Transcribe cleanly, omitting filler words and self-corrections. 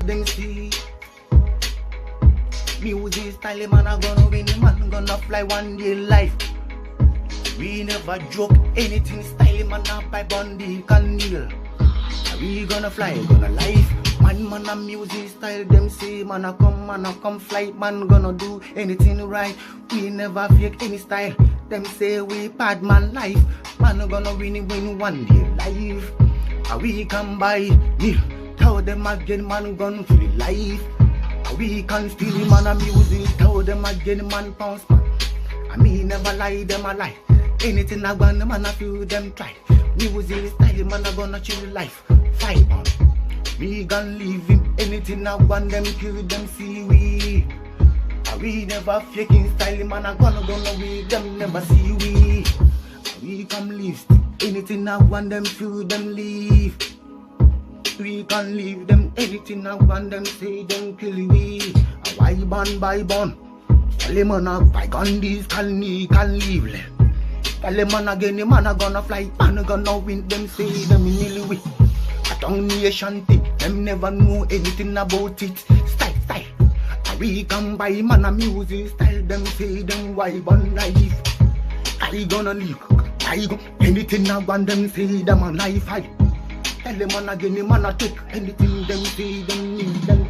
them see. Music style, man, I gonna win, man, gonna fly one day life. We never joke anything style, man, up by Bundy, can kneel. We gonna fly, gonna life. Man, a music style, them say, man, I come fly, man, gonna do anything right. We never fake any style. Them say we bad man life. Man, gonna win one day life. We can buy me. Tell them again, man, gonna feel life. We can steal man a music, tell them again, man, pounds, man. I mean, never lie, them a lie. Anything I want, man, I feel them try. Music style, man, I gonna chill life. Fight on. We gon' live in anything I want, them kill them, see we. We never faking style, man, I gonna we them never see we. We come live, anything I want, them feel them leave. We can leave them anything I want them say them kill me. Why born by born? Tell them man I gun this can leave. Tell them man again the man gonna fly, man gonna win them say them nearly win. A tongue nation thing, them never know anything about it. Style. We can buy man a music style, them say them why born life. I gonna leave. I go anything I want them say them a life. Tell them man again, the man a take anything them say them need them